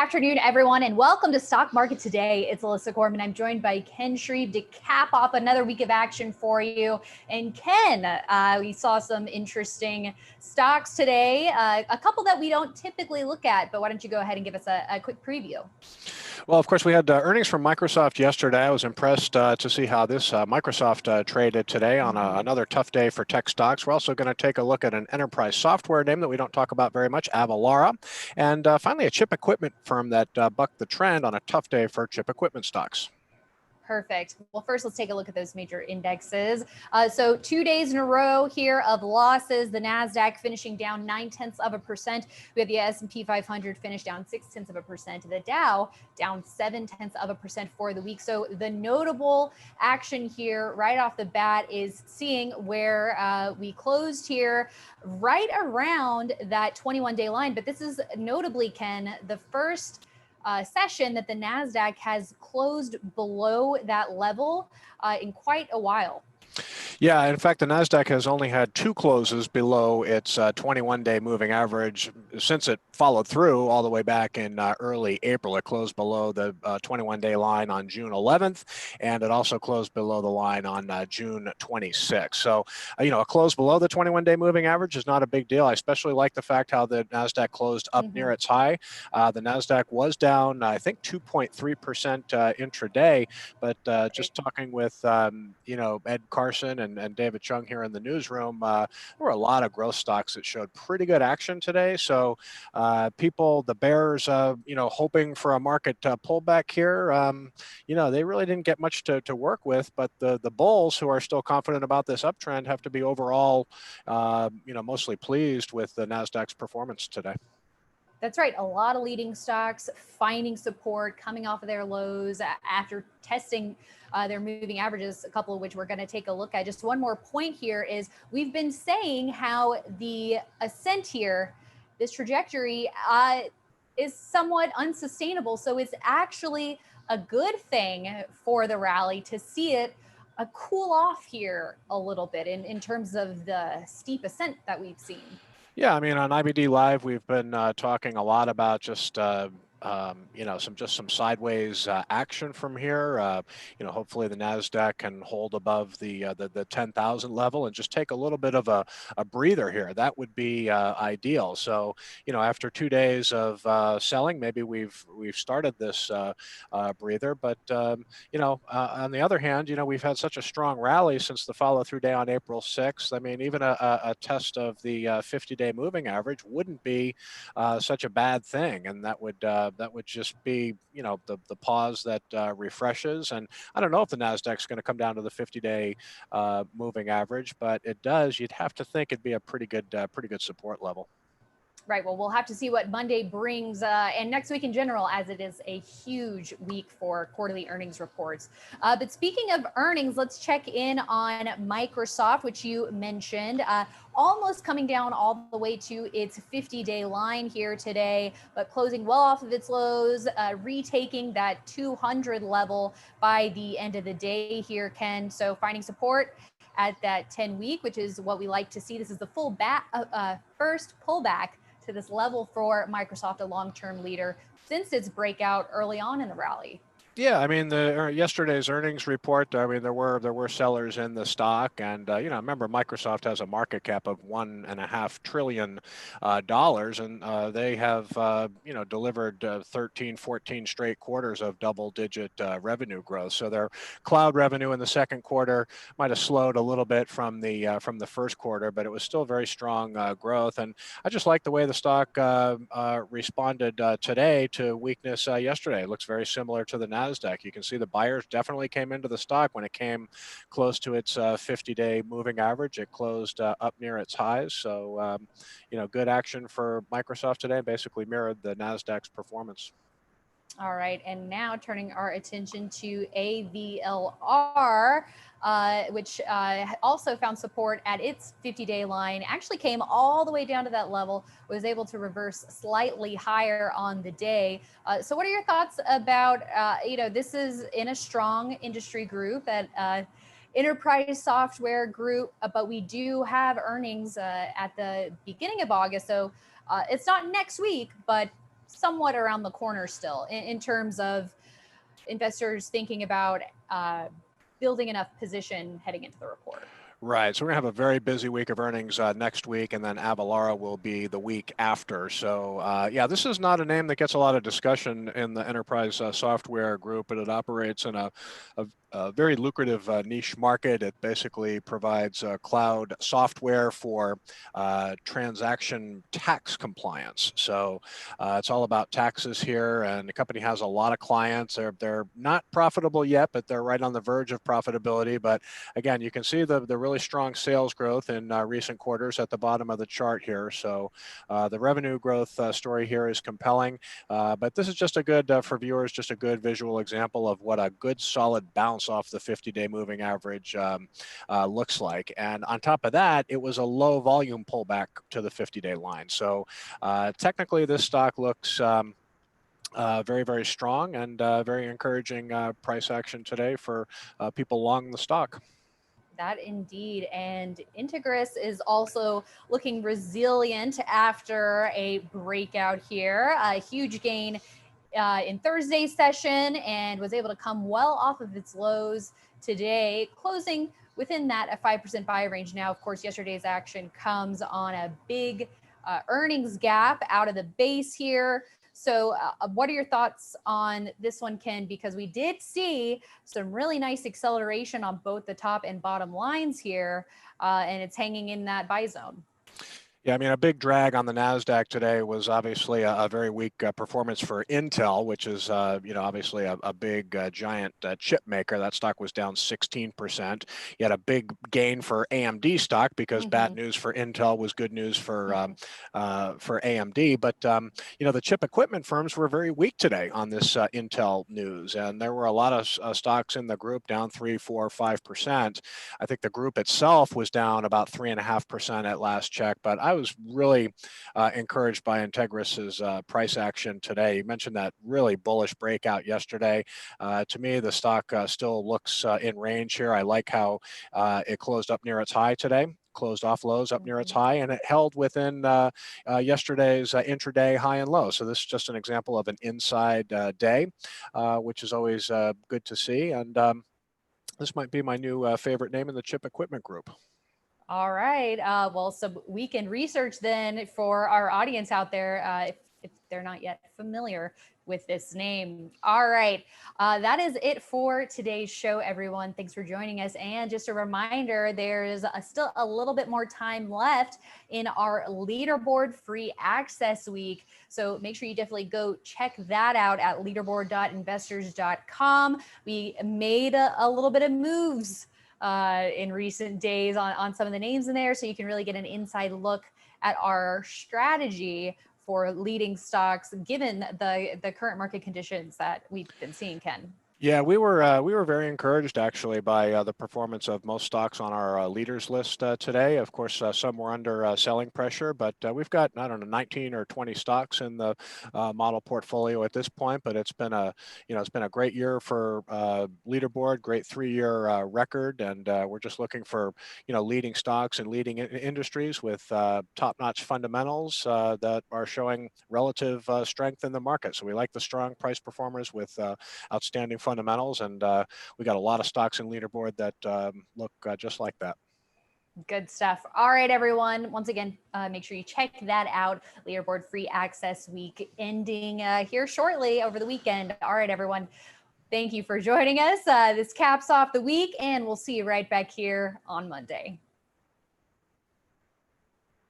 afternoon, everyone, and welcome to Stock Market Today. It's Alyssa Gorman. I'm joined by Ken Shreve to cap off another week of action for you. And Ken, we saw some interesting stocks today, a couple that we don't typically look at, but why don't you go ahead and give us a quick preview? Well, of course, we had earnings from Microsoft yesterday. I was impressed to see how this Microsoft traded today on another tough day for tech stocks. We're also going to take a look at an enterprise software name that we don't talk about very much, AVLR, and finally a chip equipment firm that bucked the trend on a tough day for chip equipment stocks. Perfect. Well, first, let's take a look at those major indexes. So 2 days in a row here of losses. The Nasdaq finishing down 0.9%. We have the S&P 500 finish down 0.6%. The Dow down 0.7% for the week. So the notable action here right off the bat is seeing where we closed here right around that 21-day line. But this is notably, Ken, the first session that the Nasdaq has closed below that level in quite a while. Yeah, in fact, the Nasdaq has only had 2 closes below its 21-day moving average since it followed through all the way back in early April. It closed below the 21-day line on June 11th, and it also closed below the line on June 26th. So, a close below the 21-day moving average is not a big deal. I especially like the fact how the Nasdaq closed up near its high. The Nasdaq was down, I think, 2.3% intraday, but just talking with, Ed Carson and David Chung here in the newsroom, there were a lot of growth stocks that showed pretty good action today. So people, the bears, hoping for a market pullback here, they really didn't get much to work with. But the bulls, who are still confident about this uptrend, have to be overall, mostly pleased with the Nasdaq's performance today. That's right. A lot of leading stocks finding support, coming off of their lows after testing their moving averages, a couple of which we're going to take a look at. Just one more point here is we've been saying how the ascent here, this trajectory is somewhat unsustainable. So it's actually a good thing for the rally to see it cool off here a little bit in terms of the steep ascent that we've seen. Yeah, I mean, on IBD Live, we've been talking a lot about just some sideways action from here. Hopefully the Nasdaq can hold above the 10,000 level and just take a little bit of a breather here. That would be ideal. So, after 2 days of selling, maybe we've started this breather. But on the other hand, we've had such a strong rally since the follow-through day on April 6th. I mean, even a test of the 50-day moving average wouldn't be such a bad thing, and that would just be, the pause that refreshes. And I don't know if the Nasdaq's going to come down to the 50-day moving average, but it does. You'd have to think it'd be a pretty good support level. Right. Well, we'll have to see what Monday brings and next week in general, as it is a huge week for quarterly earnings reports. But speaking of earnings, let's check in on Microsoft, which you mentioned, almost coming down all the way to its 50-day line here today, but closing well off of its lows, retaking that 200 level by the end of the day here, Ken. So finding support at that 10-week, which is what we like to see. This is the first pullback to this level for Microsoft, a long-term leader, since its breakout early on in the rally. Yeah, I mean, yesterday's earnings report, I mean, there were sellers in the stock, and remember, Microsoft has a market cap of $1.5 trillion, and they have delivered 13, 14 straight quarters of double-digit revenue growth. So their cloud revenue in the second quarter might have slowed a little bit from the first quarter, but it was still very strong growth. And I just like the way the stock responded today to weakness yesterday. It looks very similar to the Nasdaq. You can see the buyers definitely came into the stock when it came close to its 50-day moving average. It closed up near its highs. So, good action for Microsoft today, basically mirrored the Nasdaq's performance. All right, and now turning our attention to AVLR, which also found support at its 50-day line, actually came all the way down to that level, was able to reverse slightly higher on the day. So what are your thoughts about, this is in a strong industry group, that enterprise software group, but we do have earnings at the beginning of August. So it's not next week, but somewhat around the corner still in terms of investors thinking about building enough position heading into the report. Right. So we're going to have a very busy week of earnings next week, and then AVLR will be the week after. So, yeah, this is not a name that gets a lot of discussion in the enterprise software group, but it operates in a very lucrative niche market. It basically provides cloud software for transaction tax compliance. So it's all about taxes here, and the company has a lot of clients. They're not profitable yet, but they're right on the verge of profitability. But again, you can see the really strong sales growth in recent quarters at the bottom of the chart here. So the revenue growth story here is compelling, but this is just a good, for viewers, just a good visual example of what a good solid bounce off the 50-day moving average looks like. And on top of that, it was a low volume pullback to the 50-day line. So technically this stock looks very, very strong and very encouraging price action today for people long the stock. That indeed. And Integris is also looking resilient after a breakout here. A huge gain in Thursday's session and was able to come well off of its lows today, closing within that a 5% buy range. Now, of course, yesterday's action comes on a big earnings gap out of the base here. So what are your thoughts on this one, Ken? Because we did see some really nice acceleration on both the top and bottom lines here, and it's hanging in that buy zone. Yeah, I mean, a big drag on the Nasdaq today was obviously a very weak performance for Intel, which is, obviously a big giant chip maker. That stock was down 16%. You had a big gain for AMD stock because bad news for Intel was good news for AMD. But the chip equipment firms were very weak today on this Intel news, and there were a lot of stocks in the group down 3, 4, 5%. I think the group itself was down about 3.5% at last check, but I was really encouraged by Integris's price action today. You mentioned that really bullish breakout yesterday. To me, the stock still looks in range here. I like how it closed up near its high today. Closed off lows up near its high, and it held within yesterday's intraday high and low. So this is just an example of an inside day, which is always good to see. And this might be my new favorite name in the chip equipment group. All right. Well, some weekend research then for our audience out there, if they're not yet familiar with this name. All right. That is it for today's show, everyone. Thanks for joining us. And just a reminder, there's still a little bit more time left in our leaderboard free access week. So make sure you definitely go check that out at leaderboard.investors.com. We made a little bit of moves in recent days on some of the names in there. So you can really get an inside look at our strategy for leading stocks, given the current market conditions that we've been seeing, Ken. Yeah, we were very encouraged actually by the performance of most stocks on our leaders list today. Of course, some were under selling pressure, but we've got, I don't know, 19 or 20 stocks in the model portfolio at this point. But it's been a great year for leaderboard, great 3-year record, and we're just looking for leading stocks and leading industries with top-notch fundamentals that are showing relative strength in the market. So we like the strong price performers with outstanding fundamentals, and we got a lot of stocks in leaderboard that look just like that. Good stuff. All right, everyone. Once again, make sure you check that out. Leaderboard free access week ending here shortly over the weekend. All right, everyone. Thank you for joining us. This caps off the week, and we'll see you right back here on Monday.